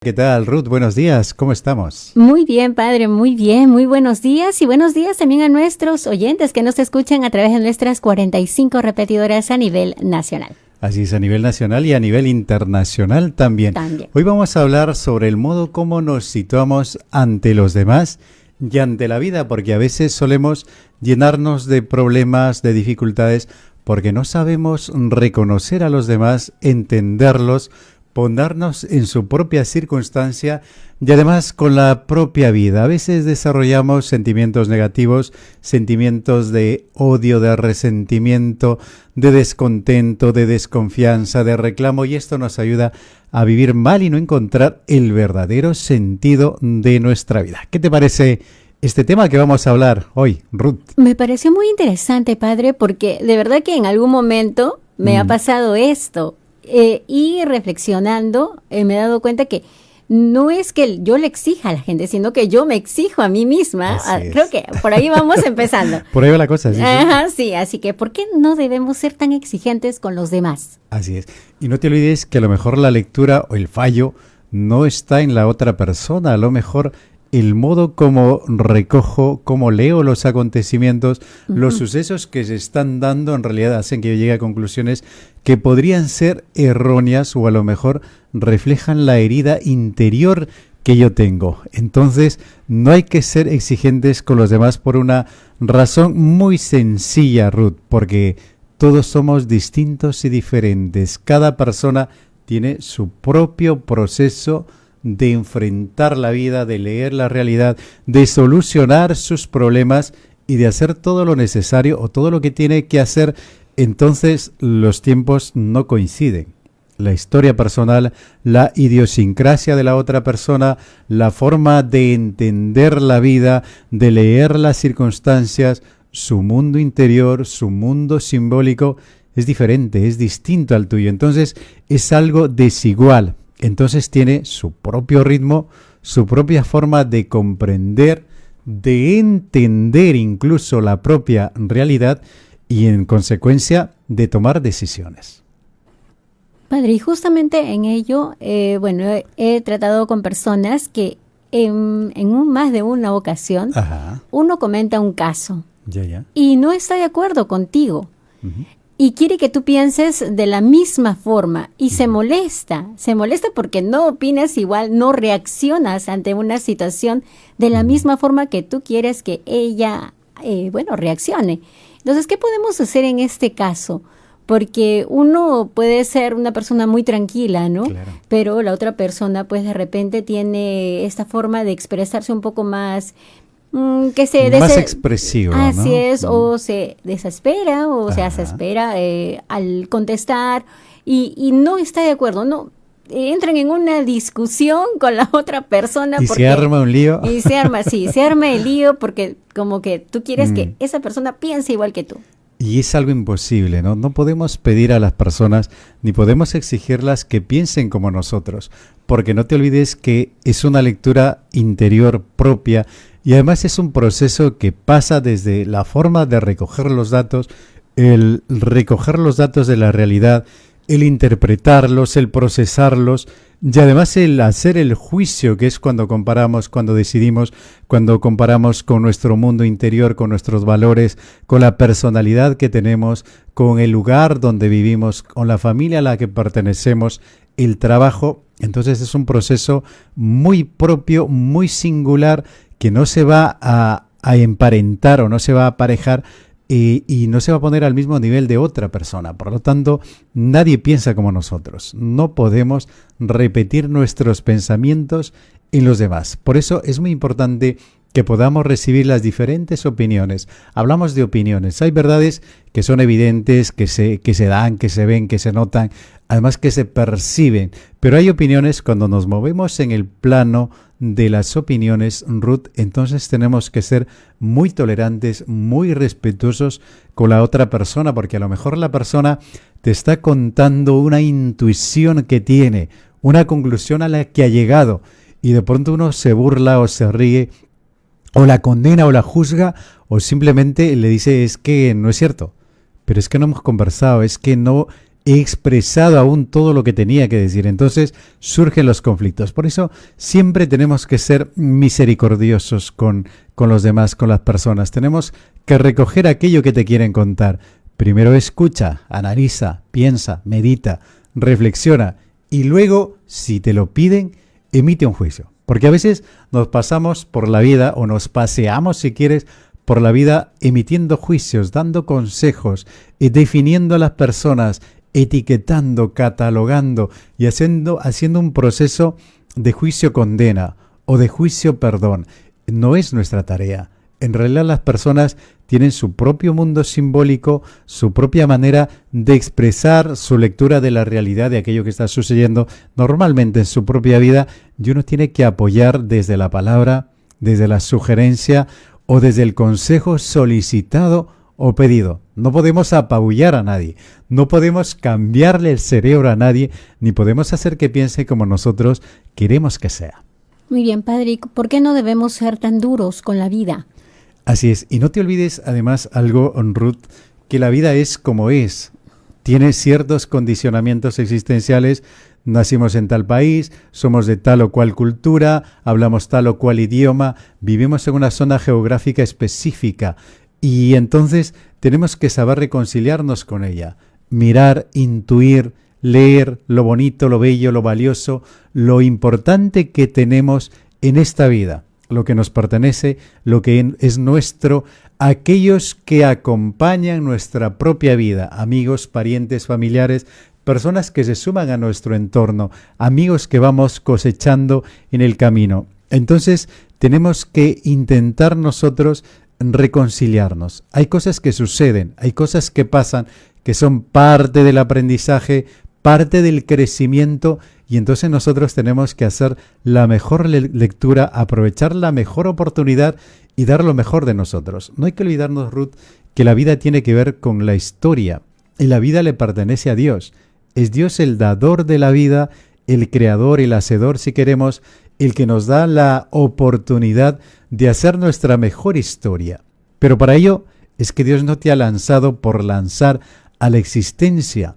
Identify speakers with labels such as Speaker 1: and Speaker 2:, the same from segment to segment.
Speaker 1: ¿Qué tal, Ruth? Buenos días, ¿cómo estamos?
Speaker 2: Muy bien, padre, muy bien, muy buenos días y buenos días también a nuestros oyentes que nos escuchan a través de nuestras 45 repetidoras a nivel nacional.
Speaker 1: Así es, a nivel nacional y a nivel internacional también. Hoy vamos a hablar sobre el modo como nos situamos ante los demás y ante la vida, porque a veces solemos llenarnos de problemas, de dificultades, porque no sabemos reconocer a los demás, entenderlos, ponernos en su propia circunstancia y además con la propia vida. A veces desarrollamos sentimientos negativos, sentimientos de odio, de resentimiento, de descontento, de desconfianza, de reclamo, y esto nos ayuda a vivir mal y no encontrar el verdadero sentido de nuestra vida. ¿Qué te parece este tema que vamos a hablar hoy, Ruth?
Speaker 2: Me pareció muy interesante, padre, porque de verdad que en algún momento me ha pasado esto. Y reflexionando, me he dado cuenta que no es que yo le exija a la gente, sino que yo me exijo a mí misma. Creo que por ahí vamos empezando.
Speaker 1: Por ahí va la cosa. Sí,
Speaker 2: Ajá, sí, así que ¿por qué no debemos ser tan exigentes con los demás?
Speaker 1: Así es. Y no te olvides que a lo mejor la lectura o el fallo no está en la otra persona. A lo mejor el modo como recojo, como leo los acontecimientos, los sucesos que se están dando en realidad hacen que yo llegue a conclusiones que podrían ser erróneas o a lo mejor reflejan la herida interior que yo tengo. Entonces, no hay que ser exigentes con los demás por una razón muy sencilla, Ruth, porque todos somos distintos y diferentes. Cada persona tiene su propio proceso de enfrentar la vida, de leer la realidad, de solucionar sus problemas y de hacer todo lo necesario o todo lo que tiene que hacer. Entonces los tiempos no coinciden. La historia personal, la idiosincrasia de la otra persona, la forma de entender la vida, de leer las circunstancias, su mundo interior, su mundo simbólico, es diferente, es distinto al tuyo. Entonces es algo desigual. Entonces tiene su propio ritmo, su propia forma de comprender, de entender incluso la propia realidad y en consecuencia de tomar decisiones.
Speaker 2: Padre, y justamente en ello, he tratado con personas que más de una ocasión, uno comenta un caso y no está de acuerdo contigo. Y quiere que tú pienses de la misma forma y se molesta porque no opinas igual, no reaccionas ante una situación de la misma forma que tú quieres que ella, reaccione. Entonces, ¿qué podemos hacer en este caso? Porque uno puede ser una persona muy tranquila, ¿no? Claro. Pero la otra persona, pues de repente tiene esta forma de expresarse un poco más
Speaker 1: más expresivo, ¿no?
Speaker 2: Así es, o se desespera o se desespera al contestar y no está de acuerdo, no entran en una discusión con la otra persona
Speaker 1: y se arma un lío.
Speaker 2: Y se arma el lío porque como que tú quieres que esa persona piense igual que tú.
Speaker 1: Y es algo imposible, ¿no? No podemos pedir a las personas ni podemos exigirlas que piensen como nosotros, porque no te olvides que es una lectura interior propia y además es un proceso que pasa desde la forma de recoger los datos, el recoger los datos de la realidad, el interpretarlos, el procesarlos y además el hacer el juicio, que es cuando comparamos, cuando decidimos, cuando comparamos con nuestro mundo interior, con nuestros valores, con la personalidad que tenemos, con el lugar donde vivimos, con la familia a la que pertenecemos, el trabajo. Entonces es un proceso muy propio, muy singular, que no se va a emparentar o no se va a aparejar y no se va a poner al mismo nivel de otra persona. Por lo tanto, nadie piensa como nosotros. No podemos repetir nuestros pensamientos en los demás. Por eso es muy importante que podamos recibir las diferentes opiniones. Hablamos de opiniones. Hay verdades que son evidentes, que se dan, que se ven, que se notan, además que se perciben. Pero hay opiniones cuando nos movemos en el plano de las opiniones, Ruth, entonces tenemos que ser muy tolerantes, muy respetuosos con la otra persona, porque a lo mejor la persona te está contando una intuición que tiene, una conclusión a la que ha llegado, y de pronto uno se burla o se ríe, o la condena o la juzga, o simplemente le dice es que no es cierto, pero es que no hemos conversado, es que no he expresado aún todo lo que tenía que decir. Entonces surgen los conflictos. Por eso siempre tenemos que ser misericordiosos con los demás, con las personas. Tenemos que recoger aquello que te quieren contar. Primero escucha, analiza, piensa, medita, reflexiona y luego, si te lo piden, emite un juicio. Porque a veces nos pasamos por la vida o nos paseamos, si quieres, por la vida emitiendo juicios, dando consejos, definiendo a las personas, etiquetando, catalogando y haciendo un proceso de juicio-condena o de juicio-perdón. No es nuestra tarea. En realidad las personas tienen su propio mundo simbólico, su propia manera de expresar su lectura de la realidad de aquello que está sucediendo normalmente en su propia vida, y uno tiene que apoyar desde la palabra, desde la sugerencia o desde el consejo solicitado o pedido. No podemos apabullar a nadie, no podemos cambiarle el cerebro a nadie, ni podemos hacer que piense como nosotros queremos que sea.
Speaker 2: Muy bien, padre, ¿por qué no debemos ser tan duros con la vida?
Speaker 1: Así es, y no te olvides además algo, Ruth, que la vida es como es. Tiene ciertos condicionamientos existenciales. Nacimos en tal país, somos de tal o cual cultura, hablamos tal o cual idioma, vivimos en una zona geográfica específica y entonces tenemos que saber reconciliarnos con ella, mirar, intuir, leer lo bonito, lo bello, lo valioso, lo importante que tenemos en esta vida, lo que nos pertenece, lo que es nuestro, aquellos que acompañan nuestra propia vida, amigos, parientes, familiares, personas que se suman a nuestro entorno, amigos que vamos cosechando en el camino. Entonces tenemos que intentar nosotros reconciliarnos. Hay cosas que suceden, hay cosas que pasan, que son parte del aprendizaje, parte del crecimiento, y entonces nosotros tenemos que hacer la mejor lectura, aprovechar la mejor oportunidad y dar lo mejor de nosotros. No hay que olvidarnos, Ruth, que la vida tiene que ver con la historia, y la vida le pertenece a Dios. Es Dios el dador de la vida, el creador, el hacedor, si queremos, el que nos da la oportunidad de hacer nuestra mejor historia. Pero para ello es que Dios no te ha lanzado por lanzar a la existencia,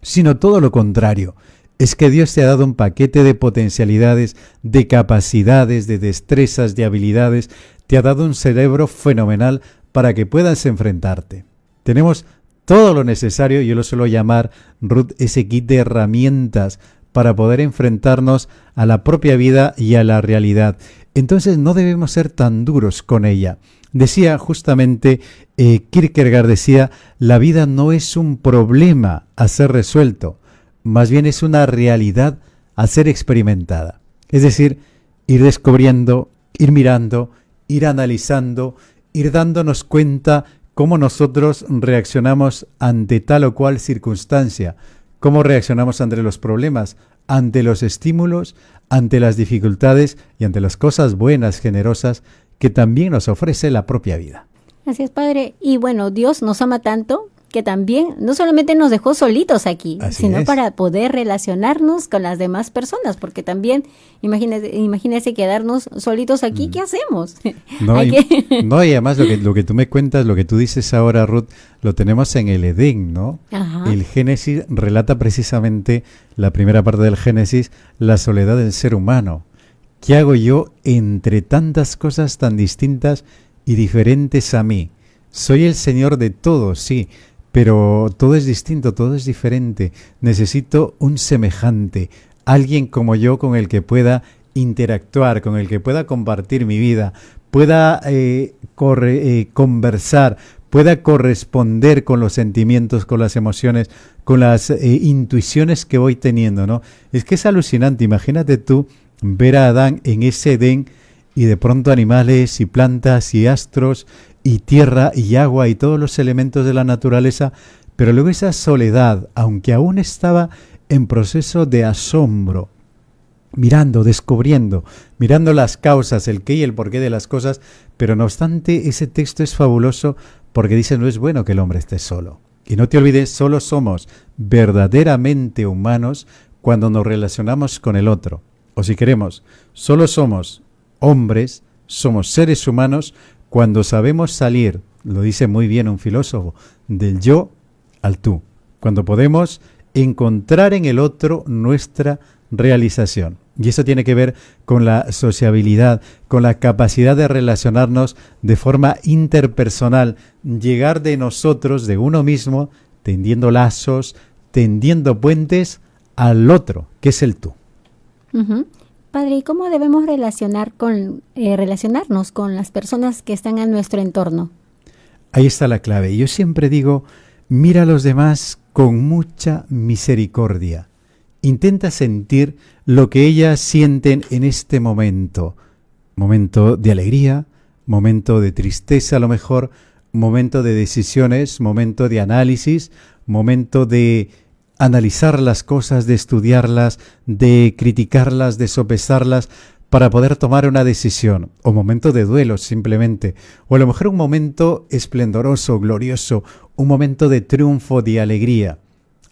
Speaker 1: sino todo lo contrario. Es que Dios te ha dado un paquete de potencialidades, de capacidades, de destrezas, de habilidades. Te ha dado un cerebro fenomenal para que puedas enfrentarte. Tenemos todo lo necesario, yo lo suelo llamar, Ruth, ese kit de herramientas para poder enfrentarnos a la propia vida y a la realidad. Entonces no debemos ser tan duros con ella. Decía justamente, Kierkegaard decía, la vida no es un problema a ser resuelto, más bien es una realidad a ser experimentada. Es decir, ir descubriendo, ir mirando, ir analizando, ir dándonos cuenta cómo nosotros reaccionamos ante tal o cual circunstancia, cómo reaccionamos ante los problemas, ante los estímulos, ante las dificultades y ante las cosas buenas, generosas, que también nos ofrece la propia vida.
Speaker 2: Así es, padre. Y bueno, Dios nos ama tanto que también no solamente nos dejó solitos aquí, sino para poder relacionarnos con las demás personas, porque también, imagínese quedarnos solitos aquí, ¿qué hacemos?
Speaker 1: No, y además lo que tú me cuentas, lo que tú dices ahora, Ruth, lo tenemos en el Edén, ¿no? Ajá. El Génesis relata precisamente, la primera parte del Génesis, la soledad del ser humano. ¿Qué hago yo entre tantas cosas tan distintas y diferentes a mí? Soy el Señor de todo, sí, pero todo es distinto, todo es diferente. Necesito un semejante, alguien como yo con el que pueda interactuar, con el que pueda compartir mi vida, pueda conversar, pueda corresponder con los sentimientos, con las emociones, con las intuiciones que voy teniendo, ¿no? Es que es alucinante, imagínate tú ver a Adán en ese Edén y de pronto animales y plantas y astros y tierra y agua y todos los elementos de la naturaleza, pero luego esa soledad, aunque aún estaba en proceso de asombro, mirando, descubriendo, mirando las causas, el qué y el porqué de las cosas, pero no obstante ese texto es fabuloso porque dice no es bueno que el hombre esté solo. Y no te olvides, solo somos verdaderamente humanos cuando nos relacionamos con el otro. O si queremos, solo somos hombres, somos seres humanos cuando sabemos salir, lo dice muy bien un filósofo, del yo al tú. cuando podemos encontrar en el otro nuestra realización. Y eso tiene que ver con la sociabilidad, con la capacidad de relacionarnos de forma interpersonal, llegar de nosotros, de uno mismo, tendiendo lazos, tendiendo puentes al otro, que es el tú.
Speaker 2: Uh-huh. Padre, ¿y cómo debemos relacionarnos con las personas que están en nuestro entorno?
Speaker 1: Ahí está la clave. Yo siempre digo, mira a los demás con mucha misericordia. Intenta sentir lo que ellas sienten en este momento. Momento de alegría, momento de tristeza a lo mejor, momento de decisiones, momento de análisis, momento de analizar las cosas, de estudiarlas, de criticarlas, de sopesarlas para poder tomar una decisión, o momento de duelo simplemente, o a lo mejor un momento esplendoroso, glorioso, un momento de triunfo, de alegría.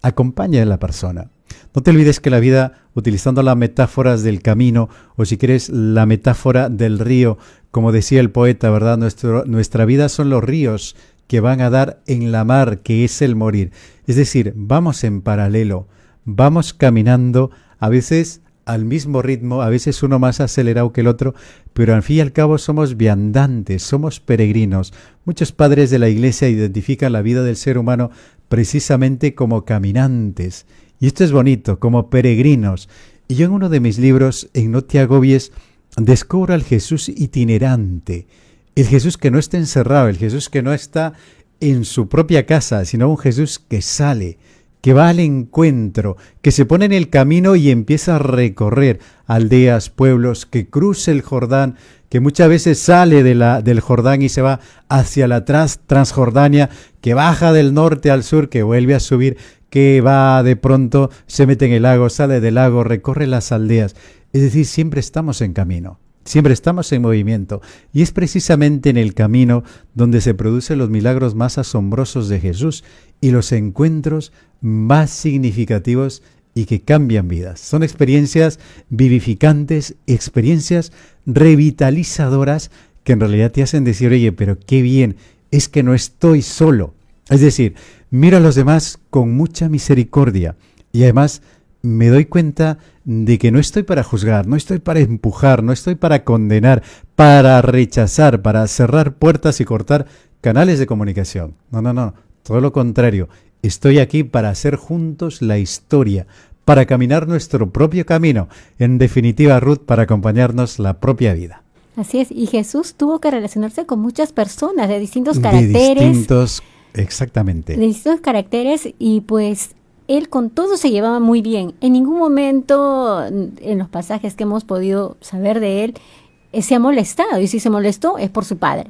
Speaker 1: Acompaña a la persona. No te olvides que la vida, utilizando las metáforas del camino, o si quieres la metáfora del río, como decía el poeta, ¿verdad? Nuestra vida son los ríos que van a dar en la mar, que es el morir. Es decir, vamos en paralelo, vamos caminando, a veces al mismo ritmo, a veces uno más acelerado que el otro, pero al fin y al cabo somos viandantes, somos peregrinos. Muchos padres de la Iglesia identifican la vida del ser humano precisamente como caminantes. Y esto es bonito, como peregrinos. Y yo en uno de mis libros, en No te agobies, descubro al Jesús itinerante. El Jesús que no está encerrado, el Jesús que no está en su propia casa, sino un Jesús que sale, que va al encuentro, que se pone en el camino y empieza a recorrer aldeas, pueblos, que cruza el Jordán, que muchas veces sale del Jordán y se va hacia la Transjordania, que baja del norte al sur, que vuelve a subir, que va de pronto, se mete en el lago, sale del lago, recorre las aldeas. Es decir, siempre estamos en camino. Siempre estamos en movimiento, y es precisamente en el camino donde se producen los milagros más asombrosos de Jesús y los encuentros más significativos y que cambian vidas. Son experiencias vivificantes, experiencias revitalizadoras que en realidad te hacen decir, oye, pero qué bien, es que no estoy solo. Es decir, miro a los demás con mucha misericordia y además me doy cuenta de que no estoy para juzgar, no estoy para empujar, no estoy para condenar, para rechazar, para cerrar puertas y cortar canales de comunicación. No, todo lo contrario. Estoy aquí para hacer juntos la historia, para caminar nuestro propio camino. En definitiva, Ruth, para acompañarnos la propia vida.
Speaker 2: Así es, y Jesús tuvo que relacionarse con muchas personas de distintos caracteres.
Speaker 1: Exactamente.
Speaker 2: De distintos caracteres y pues él con todo se llevaba muy bien. En ningún momento, en los pasajes que hemos podido saber de él, se ha molestado. Y si se molestó, es por su padre.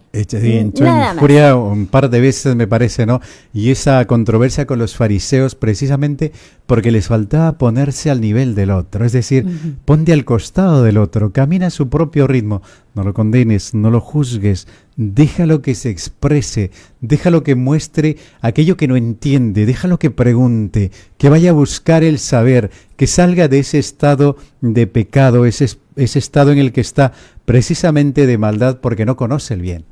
Speaker 1: Nada más. Furia un par de veces, me parece, ¿no? Y esa controversia con los fariseos, precisamente porque les faltaba ponerse al nivel del otro. Es decir, ponte al costado del otro, camina a su propio ritmo. No lo condenes, no lo juzgues. Déjalo que se exprese, déjalo que muestre aquello que no entiende, déjalo que pregunte, que vaya a buscar el saber, que salga de ese estado de pecado, ese estado en el que está precisamente de maldad porque no conoce el bien.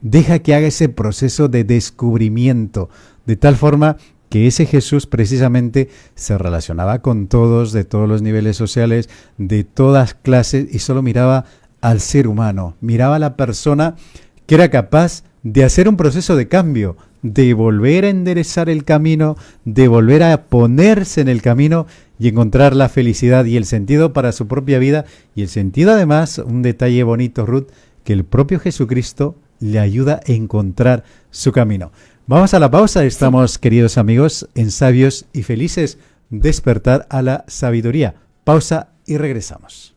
Speaker 1: Deja que haga ese proceso de descubrimiento, de tal forma que ese Jesús precisamente se relacionaba con todos, de todos los niveles sociales, de todas clases, y solo miraba al ser humano, miraba a la persona que era capaz de hacer un proceso de cambio, de volver a enderezar el camino, de volver a ponerse en el camino y encontrar la felicidad y el sentido para su propia vida. Y el sentido, además, un detalle bonito, Ruth, que el propio Jesucristo le ayuda a encontrar su camino. Vamos a la pausa. Estamos, queridos amigos, en Sabios y Felices, despertar a la sabiduría. Pausa y regresamos.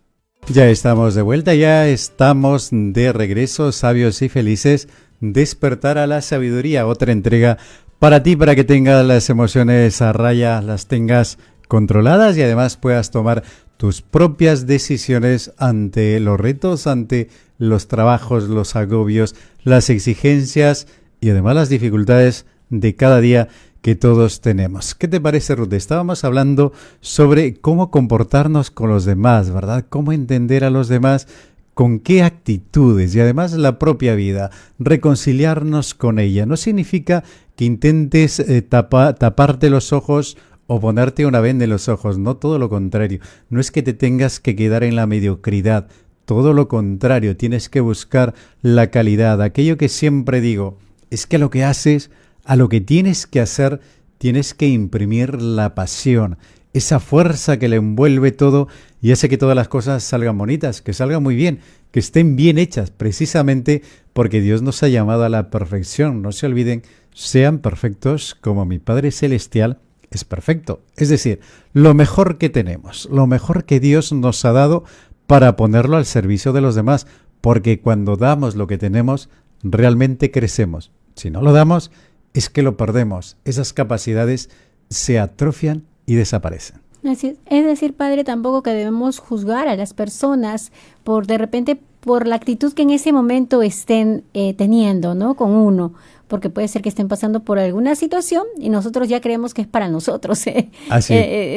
Speaker 1: Ya estamos de vuelta, ya estamos de regreso, Sabios y Felices, despertar a la sabiduría, otra entrega para ti, para que tengas las emociones a raya, las tengas controladas y además puedas tomar tus propias decisiones ante los retos, ante los trabajos, los agobios, las exigencias y además las dificultades de cada día que todos tenemos. ¿Qué te parece, Ruth? Estábamos hablando sobre cómo comportarnos con los demás, ¿verdad? Cómo entender a los demás, con qué actitudes y además la propia vida, reconciliarnos con ella. No significa que intentes taparte los ojos o ponerte una venda en los ojos, no, todo lo contrario. No es que te tengas que quedar en la mediocridad, todo lo contrario, tienes que buscar la calidad. Aquello que siempre digo, es que a lo que haces, a lo que tienes que hacer, tienes que imprimir la pasión, esa fuerza que le envuelve todo y hace que todas las cosas salgan bonitas, que salgan muy bien, que estén bien hechas, precisamente porque Dios nos ha llamado a la perfección. No se olviden, sean perfectos como mi Padre Celestial es perfecto. Es decir, lo mejor que tenemos, lo mejor que Dios nos ha dado para ponerlo al servicio de los demás, porque cuando damos lo que tenemos, realmente crecemos. Si no lo damos, es que lo perdemos. Esas capacidades se atrofian y desaparecen.
Speaker 2: Es decir, padre, tampoco que debemos juzgar a las personas por de repente por la actitud que en ese momento estén teniendo, ¿no? Con uno, porque puede ser que estén pasando por alguna situación y nosotros ya creemos que es para nosotros.
Speaker 1: Así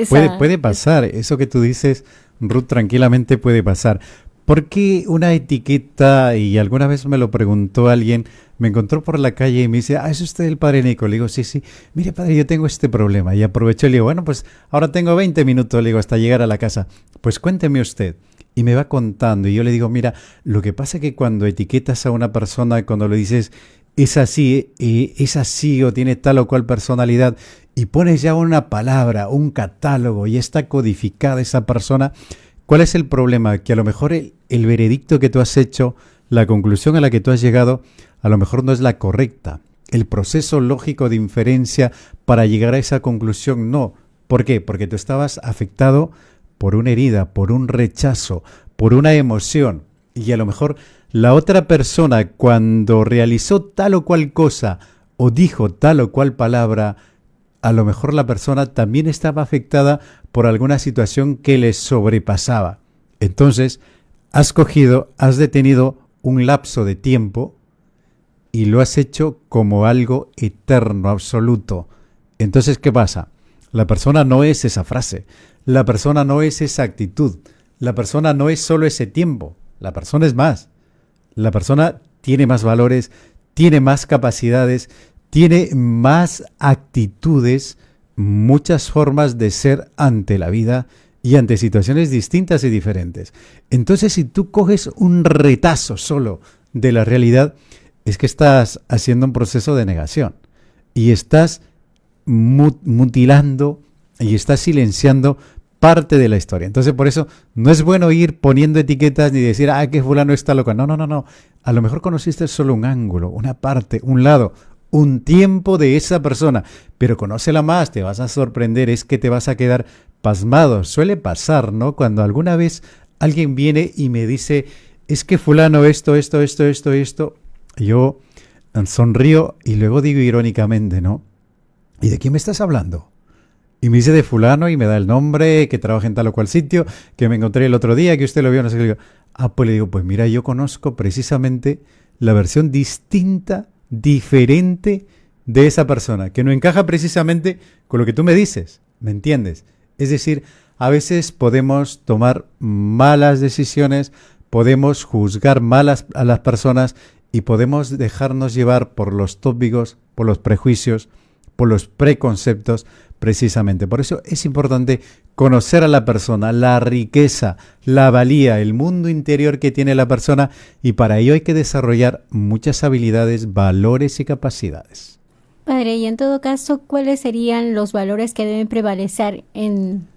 Speaker 1: puede pasar, eso que tú dices, Ruth, tranquilamente puede pasar. ¿Por qué una etiqueta? Y alguna vez me lo preguntó alguien, me encontró por la calle y me dice, ¿es usted el padre Nico? Le digo, sí, mire padre, yo tengo este problema. Y aprovecho y le digo, bueno, pues ahora tengo 20 minutos, le digo, hasta llegar a la casa. Pues cuénteme usted. Y me va contando y yo le digo, mira, lo que pasa es que cuando etiquetas a una persona, cuando le dices, es así o tiene tal o cual personalidad, y pones ya una palabra, un catálogo y está codificada esa persona, ¿cuál es el problema? Que a lo mejor el veredicto que tú has hecho, la conclusión a la que tú has llegado, a lo mejor no es la correcta. El proceso lógico de inferencia para llegar a esa conclusión no. ¿Por qué? Porque tú estabas afectado por una herida, por un rechazo, por una emoción. Y a lo mejor la otra persona, cuando realizó tal o cual cosa o dijo tal o cual palabra, a lo mejor la persona también estaba afectada por alguna situación que le sobrepasaba. Entonces, has detenido un lapso de tiempo y lo has hecho como algo eterno, absoluto. Entonces, ¿qué pasa? La persona no es esa frase, la persona no es esa actitud, la persona no es solo ese tiempo, la persona es más. La persona tiene más valores, tiene más capacidades, tiene más actitudes, muchas formas de ser ante la vida y ante situaciones distintas y diferentes. Entonces, si tú coges un retazo solo de la realidad, es que estás haciendo un proceso de negación y estás mutilando y estás silenciando parte de la historia. Entonces, por eso no es bueno ir poniendo etiquetas ni decir, que fulano está loco. No. A lo mejor conociste solo un ángulo, una parte, un lado, un tiempo de esa persona, pero conócela más, te vas a sorprender, es que te vas a quedar pasmado. Suele pasar, ¿no? Cuando alguna vez alguien viene y me dice, es que fulano esto, yo sonrío y luego digo irónicamente, ¿no? ¿Y de quién me estás hablando? Y me dice de fulano y me da el nombre, que trabaja en tal o cual sitio, que me encontré el otro día, que usted lo vio, no sé qué. Le digo, pues le digo, pues mira, yo conozco precisamente la versión distinta, diferente de esa persona, que no encaja precisamente con lo que tú me dices, ¿me entiendes? Es decir, a veces podemos tomar malas decisiones, podemos juzgar malas a las personas y podemos dejarnos llevar por los tópicos, por los prejuicios, por los preconceptos, precisamente. Por eso es importante conocer a la persona, la riqueza, la valía, el mundo interior que tiene la persona, y para ello hay que desarrollar muchas habilidades, valores y capacidades.
Speaker 2: Padre, y en todo caso, ¿cuáles serían los valores que deben prevalecer en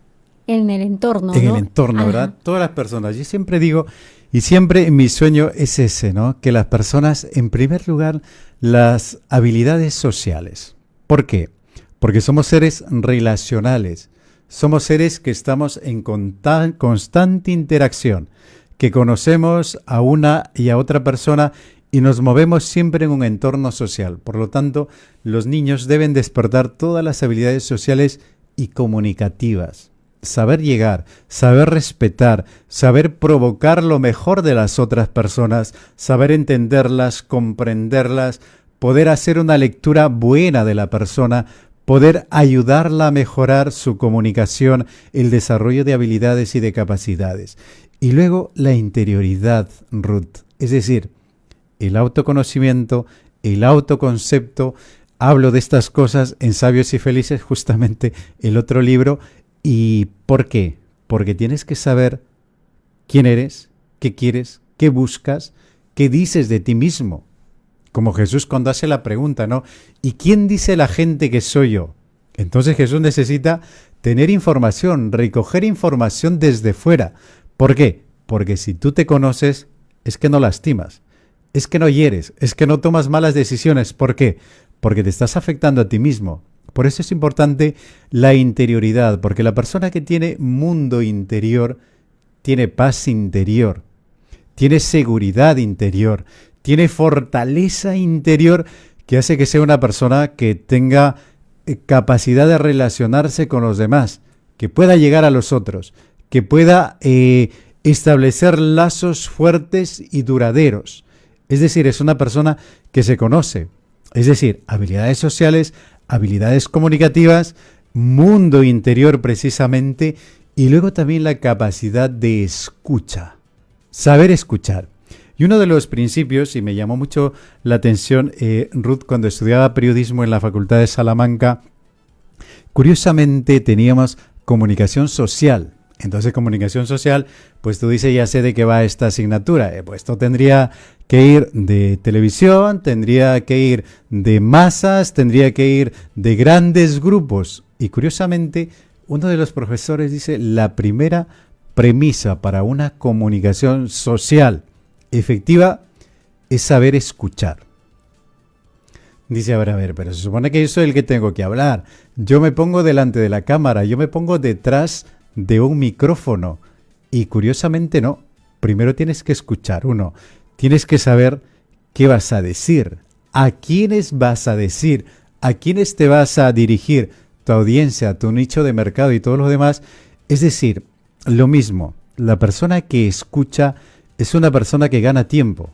Speaker 2: el entorno?
Speaker 1: En el entorno, ¿verdad? Todas las personas. Yo siempre digo, y siempre mi sueño es ese, ¿no? Que las personas, en primer lugar, las habilidades sociales. ¿Por qué? Porque somos seres relacionales, somos seres que estamos en constante interacción, que conocemos a una y a otra persona y nos movemos siempre en un entorno social. Por lo tanto, los niños deben despertar todas las habilidades sociales y comunicativas. Saber llegar, saber respetar, saber provocar lo mejor de las otras personas, saber entenderlas, comprenderlas, poder hacer una lectura buena de la persona, poder ayudarla a mejorar su comunicación, el desarrollo de habilidades y de capacidades. Y luego la interioridad, Ruth, es decir, el autoconocimiento, el autoconcepto. Hablo de estas cosas en Sabios y Felices, justamente el otro libro. ¿Y por qué? Porque tienes que saber quién eres, qué quieres, qué buscas, qué dices de ti mismo. Como Jesús cuando hace la pregunta, ¿no? ¿Y quién dice la gente que soy yo? Entonces Jesús necesita tener información, recoger información desde fuera. ¿Por qué? Porque si tú te conoces, es que no lastimas, es que no hieres, es que no tomas malas decisiones. ¿Por qué? Porque te estás afectando a ti mismo. Por eso es importante la interioridad, porque la persona que tiene mundo interior tiene paz interior, tiene seguridad interior, tiene fortaleza interior que hace que sea una persona que tenga capacidad de relacionarse con los demás, que pueda llegar a los otros, que pueda establecer lazos fuertes y duraderos. Es decir, es una persona que se conoce. Es decir, habilidades sociales, habilidades comunicativas, mundo interior precisamente, y luego también la capacidad de escucha, saber escuchar. Y uno de los principios, y me llamó mucho la atención, Ruth, cuando estudiaba periodismo en la Facultad de Salamanca, curiosamente teníamos comunicación social. Entonces, comunicación social, pues tú dices, ya sé de qué va esta asignatura. Pues esto tendría que ir de televisión, tendría que ir de masas, tendría que ir de grandes grupos. Y curiosamente, uno de los profesores dice, la primera premisa para una comunicación social efectiva es saber escuchar. Dice, a ver, pero se supone que yo soy el que tengo que hablar. Yo me pongo delante de la cámara, yo me pongo detrás de un micrófono. Y curiosamente no. Primero tienes que escuchar, uno. Tienes que saber qué vas a decir, a quiénes vas a decir, a quiénes te vas a dirigir, tu audiencia, tu nicho de mercado y todo lo demás. Es decir, lo mismo, la persona que escucha es una persona que gana tiempo,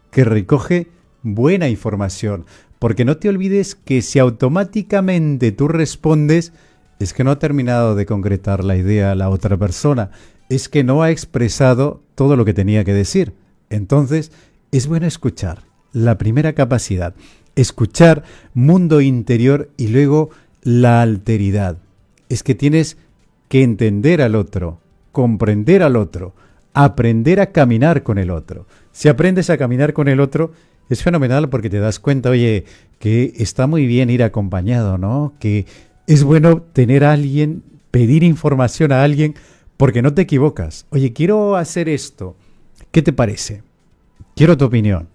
Speaker 1: que recoge buena información, porque no te olvides que si automáticamente tú respondes, es que no ha terminado de concretar la idea la otra persona, es que no ha expresado todo lo que tenía que decir. Entonces, es bueno escuchar, la primera capacidad, escuchar, mundo interior, y luego la alteridad. Es que tienes que entender al otro, comprender al otro, aprender a caminar con el otro. Si aprendes a caminar con el otro, es fenomenal porque te das cuenta, oye, que está muy bien ir acompañado, ¿no? Que es bueno tener a alguien, pedir información a alguien, porque no te equivocas. Oye, quiero hacer esto. ¿Qué te parece? Quiero tu opinión.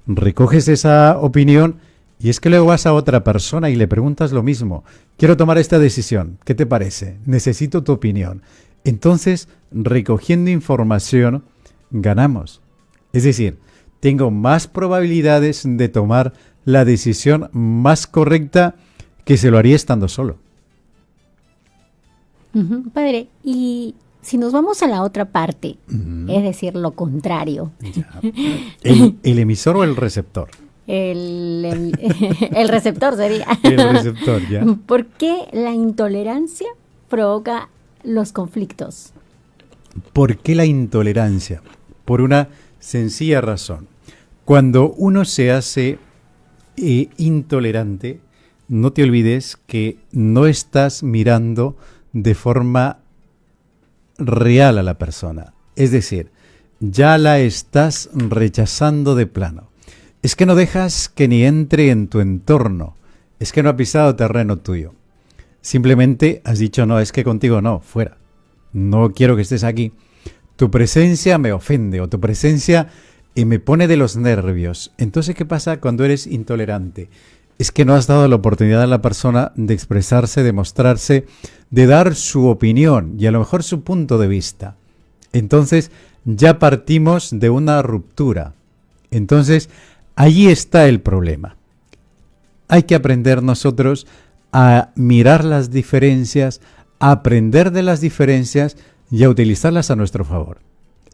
Speaker 1: Recoges esa opinión y es que luego vas a otra persona y le preguntas lo mismo. Quiero tomar esta decisión. ¿Qué te parece? Necesito tu opinión. Entonces, recogiendo información, ganamos. Es decir, tengo más probabilidades de tomar la decisión más correcta que se lo haría estando solo.
Speaker 2: Padre, y si nos vamos a la otra parte, es decir, lo contrario.
Speaker 1: ¿El emisor o el receptor?
Speaker 2: El receptor sería.
Speaker 1: El receptor, ya.
Speaker 2: ¿Por qué la intolerancia provoca los conflictos?
Speaker 1: ¿Por qué la intolerancia? Por una sencilla razón. Cuando uno se hace intolerante, no te olvides que no estás mirando de forma real a la persona. Es decir, ya la estás rechazando de plano. Es que no dejas que ni entre en tu entorno. Es que no ha pisado terreno tuyo. Simplemente has dicho, no, es que contigo no, fuera. No quiero que estés aquí. Tu presencia me ofende o tu presencia me pone de los nervios. Entonces, ¿qué pasa cuando eres intolerante? Es que no has dado la oportunidad a la persona de expresarse, de mostrarse, de dar su opinión y a lo mejor su punto de vista. Entonces, ya partimos de una ruptura. Entonces, allí está el problema. Hay que aprender nosotros a mirar las diferencias, a aprender de las diferencias y a utilizarlas a nuestro favor.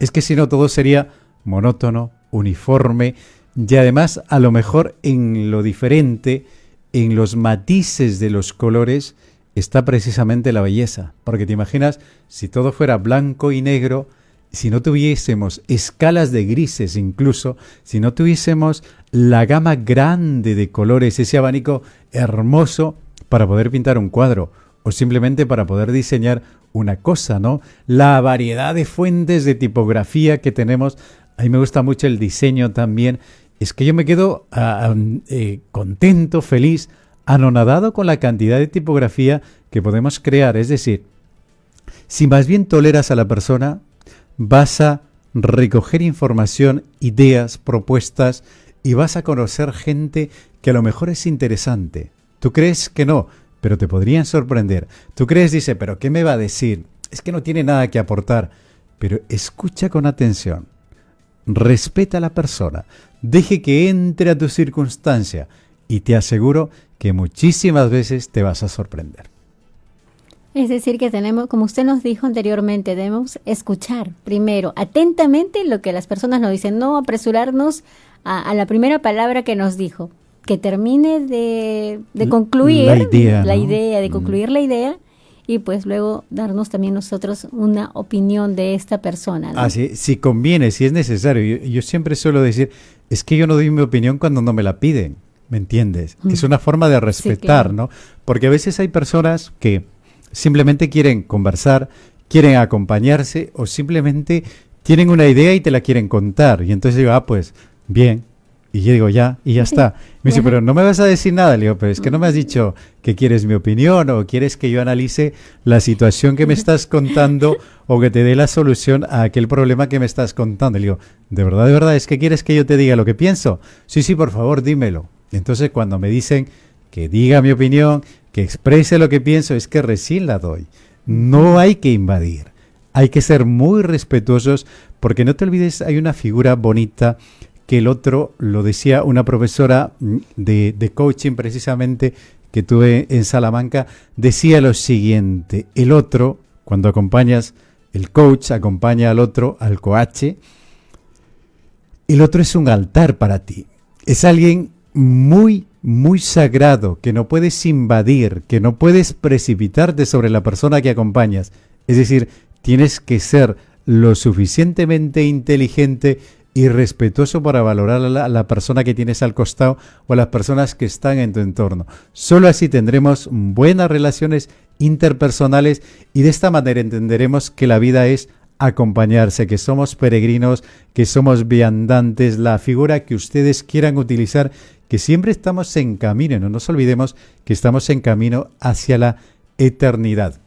Speaker 1: Es que si no, todo sería monótono, uniforme, y además a lo mejor en lo diferente, en los matices de los colores, está precisamente la belleza. Porque te imaginas, si todo fuera blanco y negro, si no tuviésemos escalas de grises incluso, si no tuviésemos la gama grande de colores, ese abanico hermoso para poder pintar un cuadro o simplemente para poder diseñar una cosa, ¿no? La variedad de fuentes de tipografía que tenemos, a mí me gusta mucho el diseño también, es que yo me quedo contento, feliz, anonadado con la cantidad de tipografía que podemos crear. Es decir, si más bien toleras a la persona, vas a recoger información, ideas, propuestas y vas a conocer gente que a lo mejor es interesante. Tú crees que no, pero te podrían sorprender. Tú crees, dice, ¿pero qué me va a decir? Es que no tiene nada que aportar. Pero escucha con atención. Respeta a la persona. Deje que entre a tu circunstancia y te aseguro que muchísimas veces te vas a sorprender.
Speaker 2: Es decir, que tenemos, como usted nos dijo anteriormente, debemos escuchar primero atentamente lo que las personas nos dicen, no apresurarnos a la primera palabra que nos dijo, que termine de concluir la idea, de concluir la idea, y pues luego darnos también nosotros una opinión de esta persona, ¿no?
Speaker 1: Así, si conviene, si es necesario. Yo siempre suelo decir, es que yo no doy mi opinión cuando no me la piden, ¿me entiendes? Es una forma de respetar, sí, claro, ¿no? Porque a veces hay personas que simplemente quieren conversar, quieren acompañarse o simplemente tienen una idea y te la quieren contar. Y entonces digo, pues, bien. Y yo digo, ya está. Me dice, pero no me vas a decir nada. Le digo, pero es que no me has dicho que quieres mi opinión o quieres que yo analice la situación que me estás contando o que te dé la solución a aquel problema que me estás contando. Le digo, ¿de verdad, es que quieres que yo te diga lo que pienso? Sí, por favor, dímelo. Entonces, cuando me dicen que diga mi opinión, que exprese lo que pienso, es que recién la doy. No hay que invadir. Hay que ser muy respetuosos porque no te olvides, hay una figura bonita que el otro, lo decía una profesora de coaching precisamente que tuve en Salamanca, decía lo siguiente: el otro, cuando acompañas, el coach acompaña al otro, al coache, el otro es un altar para ti. Es alguien muy, muy sagrado, que no puedes invadir, que no puedes precipitarte sobre la persona que acompañas. Es decir, tienes que ser lo suficientemente inteligente y respetuoso para valorar a la persona que tienes al costado o a las personas que están en tu entorno. Solo así tendremos buenas relaciones interpersonales y de esta manera entenderemos que la vida es acompañarse, que somos peregrinos, que somos viandantes, la figura que ustedes quieran utilizar, que siempre estamos en camino. No nos olvidemos que estamos en camino hacia la eternidad.